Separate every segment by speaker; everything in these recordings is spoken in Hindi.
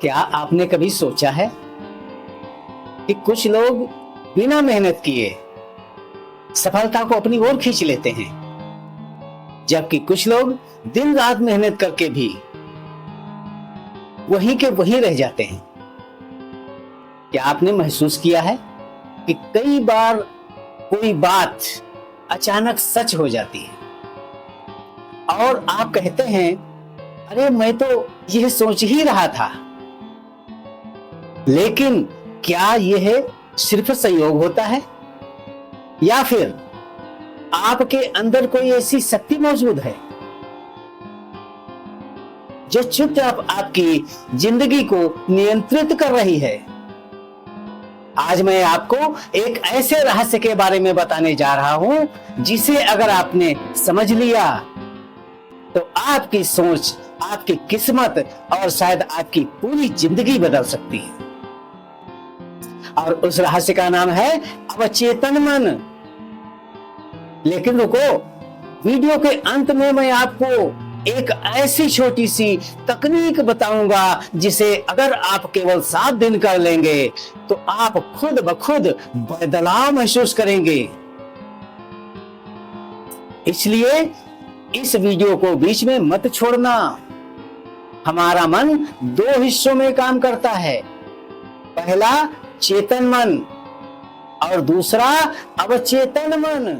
Speaker 1: क्या आपने कभी सोचा है कि कुछ लोग बिना मेहनत किए सफलता को अपनी ओर खींच लेते हैं, जबकि कुछ लोग दिन रात मेहनत करके भी वहीं के वहीं रह जाते हैं। क्या आपने महसूस किया है कि कई बार कोई बात अचानक सच हो जाती है और आप कहते हैं, अरे मैं तो यह सोच ही रहा था। लेकिन क्या यह सिर्फ संयोग होता है या फिर आपके अंदर कोई ऐसी शक्ति मौजूद है जो चुपचाप आपकी जिंदगी को नियंत्रित कर रही है? आज मैं आपको एक ऐसे रहस्य के बारे में बताने जा रहा हूं जिसे अगर आपने समझ लिया तो आपकी सोच, आपकी किस्मत और शायद आपकी पूरी जिंदगी बदल सकती है। और उस रहस्य का नाम है अवचेतन मन। लेकिन रुको, वीडियो के अंत में मैं आपको एक ऐसी छोटी सी तकनीक बताऊंगा जिसे अगर आप केवल 7 दिन कर लेंगे तो आप खुद ब खुद बदलाव महसूस करेंगे। इसलिए इस वीडियो को बीच में मत छोड़ना। हमारा मन 2 हिस्सों में काम करता है, पहला चेतन मन और दूसरा अवचेतन मन।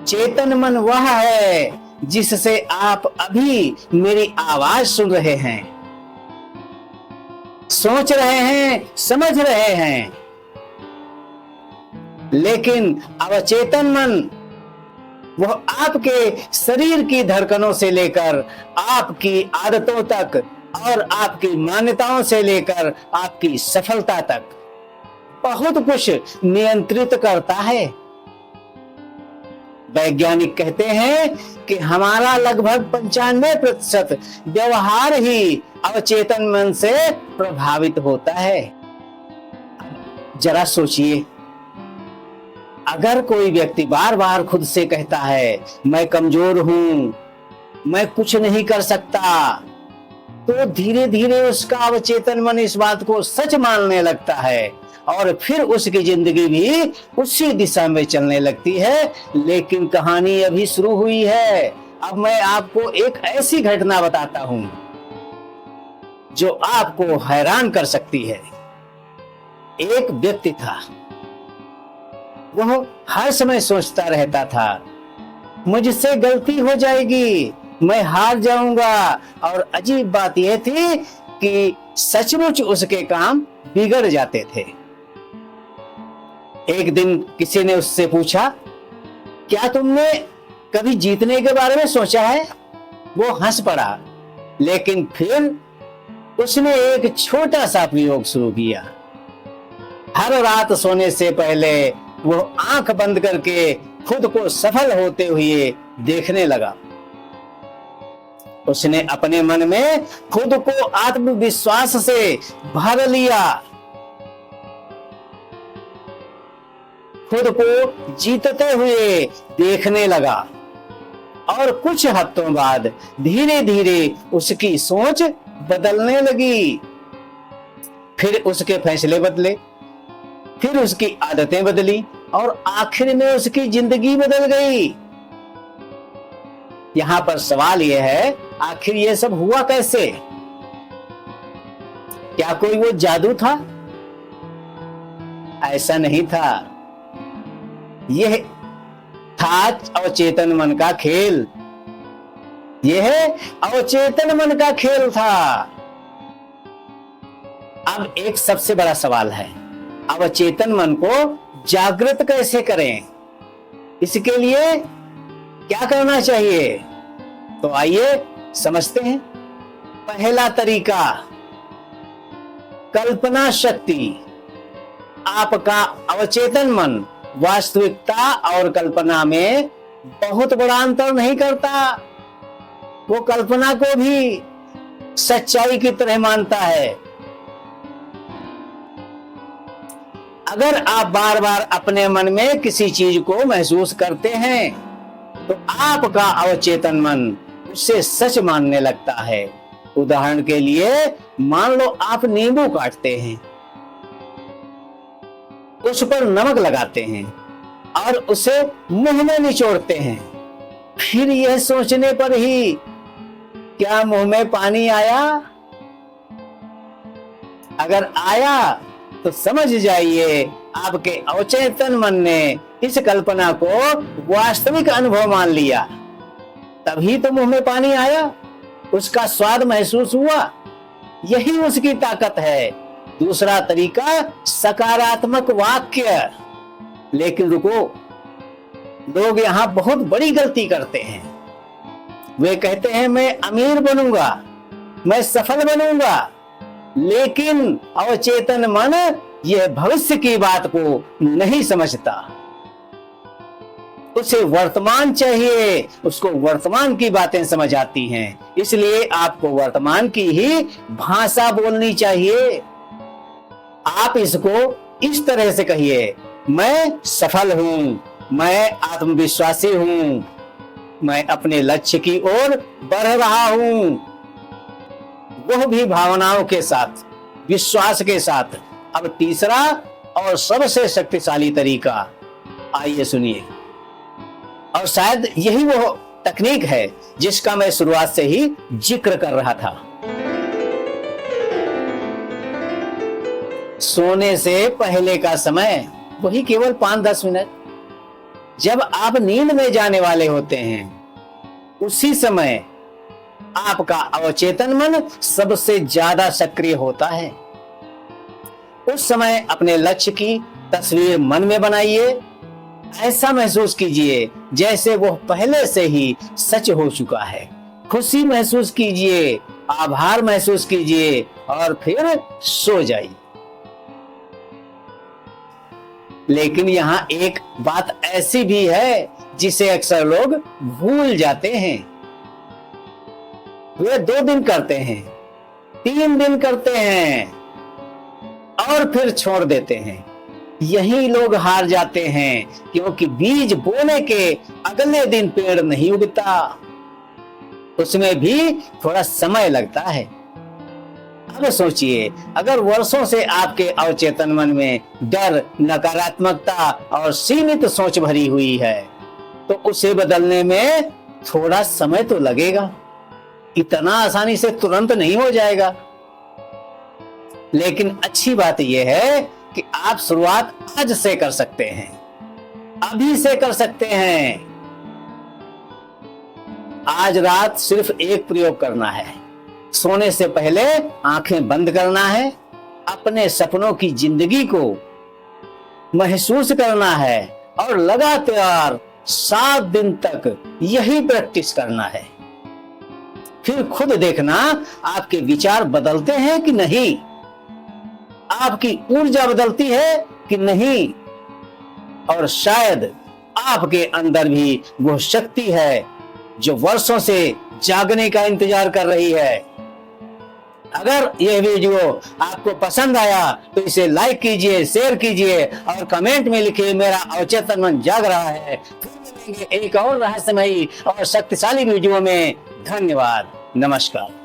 Speaker 1: चेतन मन वह है जिससे आप अभी मेरी आवाज सुन रहे हैं, सोच रहे हैं, समझ रहे हैं। लेकिन अवचेतन मन वह आपके शरीर की धड़कनों से लेकर आपकी आदतों तक और आपकी मान्यताओं से लेकर आपकी सफलता तक बहुत कुछ नियंत्रित करता है। वैज्ञानिक कहते हैं कि हमारा लगभग 95% व्यवहार ही अवचेतन मन से प्रभावित होता है। जरा सोचिए, अगर कोई व्यक्ति बार बार खुद से कहता है, मैं कमजोर हूं, मैं कुछ नहीं कर सकता, तो धीरे धीरे उसका अवचेतन मन इस बात को सच मानने लगता है और फिर उसकी जिंदगी भी उसी दिशा में चलने लगती है। लेकिन कहानी अभी शुरू हुई है। अब मैं आपको एक ऐसी घटना बताता हूं जो आपको हैरान कर सकती है। एक व्यक्ति था, वह हर समय सोचता रहता था, मुझसे गलती हो जाएगी, मैं हार जाऊंगा। और अजीब बात यह थी कि सचमुच उसके काम बिगड़ जाते थे। एक दिन किसी ने उससे पूछा, क्या तुमने कभी जीतने के बारे में सोचा है? वो हंस पड़ा, लेकिन फिर उसने एक छोटा सा प्रयोग शुरू किया। हर रात सोने से पहले वो आंख बंद करके खुद को सफल होते हुए देखने लगा। उसने अपने मन में खुद को आत्मविश्वास से भर लिया, खुद को जीतते हुए देखने लगा और कुछ हफ्तों बाद धीरे धीरे उसकी सोच बदलने लगी। फिर उसके फैसले बदले, फिर उसकी आदतें बदली और आखिर में उसकी जिंदगी बदल गई। यहां पर सवाल यह है, आखिर यह सब हुआ कैसे? क्या कोई वो जादू था? ऐसा नहीं था। यह था अवचेतन मन का खेल। यह अवचेतन मन का खेल था। अब एक सबसे बड़ा सवाल है, अवचेतन मन को जागृत कैसे करें? इसके लिए क्या करना चाहिए? तो आइए समझते हैं। पहला तरीका, कल्पना शक्ति। आपका अवचेतन मन वास्तविकता और कल्पना में बहुत बड़ा अंतर नहीं करता। वो कल्पना को भी सच्चाई की तरह मानता है। अगर आप बार बार अपने मन में किसी चीज को महसूस करते हैं तो आपका अवचेतन मन उसे सच मानने लगता है। उदाहरण के लिए मान लो आप नींबू काटते हैं, उस पर नमक लगाते हैं और उसे मुंह में निचोड़ते हैं। फिर यह सोचने पर ही क्या मुंह में पानी आया? अगर आया तो समझ जाइए आपके अवचेतन मन ने इस कल्पना को वास्तविक अनुभव मान लिया, तभी तो मुंह में पानी आया, उसका स्वाद महसूस हुआ। यही उसकी ताकत है। दूसरा तरीका सकारात्मक वाक्य। लेकिन रुको, लोग यहां बहुत बड़ी गलती करते हैं। वे कहते हैं मैं अमीर बनूंगा, मैं सफल बनूंगा, लेकिन अवचेतन मन यह भविष्य की बात को नहीं समझता। उसे वर्तमान चाहिए, उसको वर्तमान की बातें समझ आती हैं। इसलिए आपको वर्तमान की ही भाषा बोलनी चाहिए। आप इसको इस तरह से कहिए, मैं सफल हूं, मैं आत्मविश्वासी हूं, मैं अपने लक्ष्य की ओर बढ़ रहा हूं। वह भी भावनाओं के साथ, विश्वास के साथ। अब तीसरा और सबसे शक्तिशाली तरीका, आइए सुनिए। और शायद यही वो तकनीक है जिसका मैं शुरुआत से ही जिक्र कर रहा था। सोने से पहले का समय, वही केवल 5-10 मिनट, जब आप नींद में जाने वाले होते हैं, उसी समय आपका अवचेतन मन सबसे ज्यादा सक्रिय होता है। उस समय अपने लक्ष्य की तस्वीर मन में बनाइए। ऐसा महसूस कीजिए जैसे वो पहले से ही सच हो चुका है। खुशी महसूस कीजिए, आभार महसूस कीजिए और फिर सो जाइए। लेकिन यहाँ एक बात ऐसी भी है जिसे अक्सर लोग भूल जाते हैं। वे 2 दिन करते हैं, 3 दिन करते हैं और फिर छोड़ देते हैं। यही लोग हार जाते हैं, क्योंकि बीज बोने के अगले दिन पेड़ नहीं उगता। उसमें भी थोड़ा समय लगता है। अब सोचिए, अगर वर्षों से आपके अवचेतन मन में डर, नकारात्मकता और सीमित सोच भरी हुई है, तो उसे बदलने में थोड़ा समय तो लगेगा। इतना आसानी से तुरंत नहीं हो जाएगा। लेकिन अच्छी बात यह है कि आप शुरुआत आज से कर सकते हैं, अभी से कर सकते हैं। आज रात सिर्फ एक प्रयोग करना है। सोने से पहले आंखें बंद करना है, अपने सपनों की जिंदगी को महसूस करना है और लगातार 7 दिन तक यही प्रैक्टिस करना है। फिर खुद देखना आपके विचार बदलते हैं कि नहीं, आपकी ऊर्जा बदलती है कि नहीं, और शायद आपके अंदर भी वो शक्ति है जो वर्षों से जागने का इंतजार कर रही है। अगर यह वीडियो आपको पसंद आया तो इसे लाइक कीजिए, शेयर कीजिए और कमेंट में लिखिए मेरा अवचेतन मन जाग रहा है। फिर मिलेंगे एक और रहस्यमयी और शक्तिशाली वीडियो में। धन्यवाद, नमस्कार।